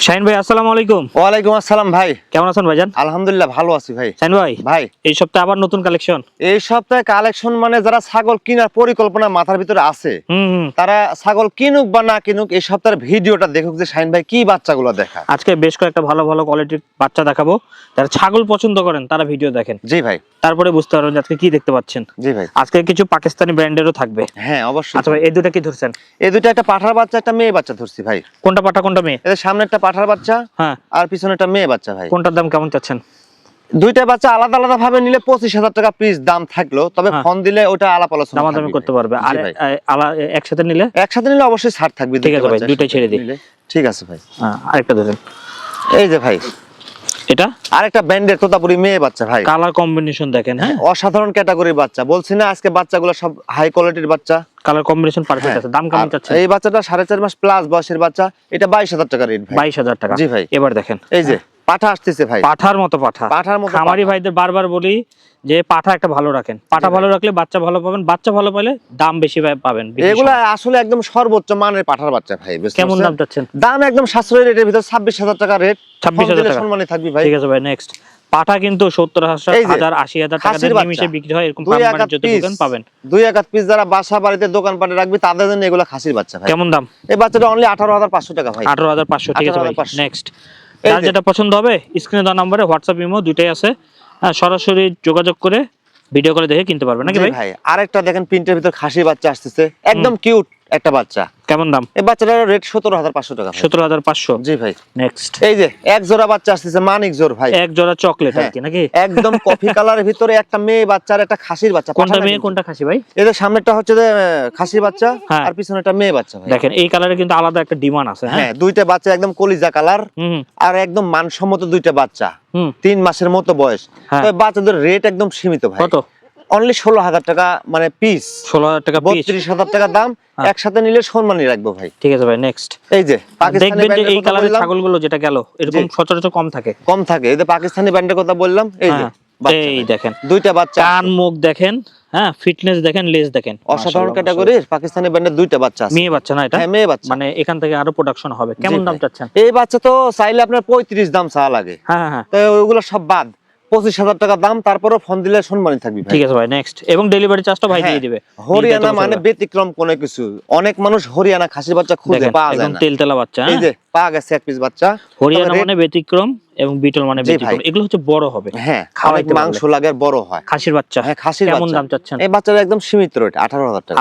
শাহিন ভাই আসসালামু আলাইকুম। ওয়ালাইকুম আসসালাম ভাই, কেমন আছেন ভাইজান? আলহামদুলিল্লাহ ভালো আছি ভাই। শাহিন ভাই ভাই এই সপ্তাহে আবার নতুন কালেকশন। এই সপ্তাহে কালেকশন মানে যারা ছাগল কেনার পরিকল্পনা মাথার ভিতরে আছে হুম। তারা ছাগল কিনুক বা না কিনুক এই সপ্তাহের ভিডিওটা দেখুক যে শাহিন ভাই কি বাচ্চাগুলো দেখা। আজকে বেশ কয়েকটা ভালো ভালো কোয়ালিটির বাচ্চা দেখাবো। যারা ছাগল পছন্দ করেন তারা ভিডিও দেখেন, জি ভাই। তারপরে বুঝতে পারবেন যে আজকে কি দেখতে পাচ্ছেন। জি ভাই। আজকে কিছু পাকিস্তানি ব্র্যান্ডেরও থাকবে। হ্যাঁ অবশ্যই। আচ্ছা ভাই, এই দুটো কি ধরছেন? এই দুটো একটা পাঠার বাচ্চা একটা মেয়ে বাচ্চা ধরছি ভাই। কোনটা পাঠা কোনটা মেয়ে? এদের সামনে একটা পাঠার বাচ্চা হ্যাঁ, আর পিছনে একটা মেয়ে বাচ্চা ভাই। কোনটার দাম কেমন চাচ্ছেন? দুইটা বাচ্চা আলাদা আলাদা ভাবে নিলে 25,000 টাকা পিস দাম থাকলো, তবে হ্যাঁ। ফোন দিলে ওটা আলাপ আলোচনা দামাদামি করতে পারবে। আর জি ভাই। একসাথে নিলে? একসাথে নিলে অবশ্যই ছাড় থাকবে। ঠিক আছে ভাই, বাচ্চা দুইটাই ছেড়ে দিই। নিলে। ঠিক আছে ভাই। হ্যাঁ, আরেকটা ধরেন। এই যে ভাই এটা আরেকটা ব্যান্ডের তোতাপুরি মেয়ে বাচ্চা ভাই। কালার কম্বিনেশন দেখেন। হ্যাঁ, অসাধারণ ক্যাটাগরির বাচ্চা, বলছি না আজকে বাচ্চাগুলো সব হাই কোয়ালিটির বাচ্চা। কালার কম্বিনেশন পারফেক্ট হ্যাঁ। আছে। দাম কেমন আর চাচ্ছেন? এই বাচ্চাটা 4.5 মাস প্লাস বয়সের বাচ্চা, এটা 22,000 টাকা রেট ভাই। 22,000 টাকা। জি ভাই। এবার দেখেন, এই যে পাঠা আসতেছে ভাই, পাঠার মতো পাঠা। পাঠার মতো খামারি পাঠা। ভাইদের বারবার বলি যে পাঠা একটা ভালো রাখেন। পাঠা ভালো রাখলে বাচ্চা ভালো পাবেন, বাচ্চা ভালো পেলে দাম বেশি পাবেন। এগুলা আসলে একদম সর্বোচ্চ মানের পাঠার বাচ্চা ভাই। বুঝতে কেমন পারছেন? দাম চাচ্ছেন? দাম একদম সাশ্রয়ী রেটের ভিতর 26,000 টাকা রেট। 26,000 টাকা সম্মানে থাকবি ভাই। ঠিক আছে ভাই। নেক্সট পাঠা কিন্তু 70,000 এই যে 80,000 টাকা খাসির নিমিশে বাচ্চা। বিক্রি হয়। এরকম দুই ফার্ম এক বাণিজ্য piece। দোকান পাবেন। 2-1 পিস যারা বাসা বাড়িতে দোকান পাটে রাখবি তাদের জন্য এগুলা খাসির বাচ্চা ভাই। কেমন দাম? এই বাচ্চাটা অনলি 18,500 টাকা ভাই। 18,500। ঠিক আছে ভাই। 18,500 নেক্সট এই যার যে। যেটা পছন্দ হবে স্ক্রিনে দেওয়া নম্বরে হোয়াটসঅ্যাপ ইমো দুইটাই আছে। হ্যাঁ, সরাসরি যোগাযোগ করে ভিডিও করে দেখে কিনতে পারবেন নাকি জি ভাই? ভাই। আরেকটা দেখেন প্রিন্টের ভিতর খাসি বাচ্চা আসতেছে, একদম কিউট একটা বাচ্চা। কেমন দাম? এই বাচ্চাটার রেট 17,500 টাকা ভাই। 17,500। জি ভাই। নেক্সট এই যে এক জোড়া বাচ্চা আসতেছে, মানিক জোর ভাই। এক জোড়া চকলেট আর হ্যাঁ। কি নাকি? একদম কফি কালারের ভিতরে একটা মেয়ে বাচ্চা আর একটা খাসির বাচ্চা। কোনটা পাঠান মেয়ে কিন্তু। কোনটা খাসি ভাই? এদের সামনেরটা হচ্ছে যে খাসির বাচ্চা হ্যাঁ। আর পিছনেটা মেয়ে বাচ্চা ভাই। দেখেন এই কালারে কিন্তু আলাদা একটা ডিমান্ড আছে। হ্যাঁ, হ্যাঁ, দুইটা বাচ্চা একদম কলিজা কালার হুম আর একদম মানসম্মত দুইটা বাচ্চা। হুম। 3 মাসের মতো বয়স। হ্যাঁ। তবে বাচ্চাদের রেট একদম সীমিত ভাই। কত? অনলি 16,000 টাকা মানে পিস। 16,000 টাকা পিস। 32,000 টাকা দাম। হ্যাঁ। একসাথে নিলে সম্মানী রাখবো ভাই। ঠিক আছে ভাই। নেক্সট এই যে পাকিস্তানি দেখবেন যে ব্যান্ডের এই কথা কালারের বললাম, ছাগলগুলো যেটা গেল এরকম জি। সচরাচর কম থাকে। কম থাকে। এই যে পাকিস্তানি ব্যান্ডের কথা বললাম, এই যে হ্যাঁ, বাচ্চা এই ভাই। দেখেন দুইটা বাচ্চা কান মুখ দেখেন। হ্যাঁ, ফিটনেস দেখেন, লেজ দেখেন। অসাধারণ মাশাআল্লাহ, ক্যাটাগরির পাকিস্তানি ব্যান্ডের দুইটা বাচ্চা আছে। মেয়ে বাচ্চা না এটা? হ্যাঁ, মেয়ে বাচ্চা। মানে এখান থেকে আরো প্রোডাকশন হবে। কেমন জি দাম ভাই। চাচ্ছেন? এই বাচ্চা তো চাইলে আপনার 35 দাম চা লাগে, হ্যাঁ হ্যাঁ, তো ওইগুলো সব বাদ 25,000 টাকা দাম। তারপরও ফোন দিলে সম্মানী থাকবি ভাই। ঠিক আছে ভাই। নেক্সট এবং ডেলিভারি চার্জটা ভাই হ্যাঁ, দিয়ে দিবে। হরিয়ানা মানে ব্যতিক্রম কোনো কিছু। অনেক মানুষ হরিয়ানা খাসির বাচ্চা খুঁজে দেখেন পাওয়া যায় একদম না। তেলতেলা বাচ্চা। এই হ্যাঁ, যে পাওয়া গেছে এক পিস বাচ্চা। হরিয়ানা তবে মানে ব্যতিক্রম এবং বিটল মানে জি ভাই। ব্যতিক্রম। এগুলো হচ্ছে বড় হবে। হ্যাঁ, খাওয়াইতে অনেক মাংস লাগে আর বড় হয়। খাসির বাচ্চা। হ্যাঁ, খাসির কেমন বাচ্চা। দাম চাচ্ছেন? এই বাচ্চাটা একদম সীমিত রেট 18,000 টাকা।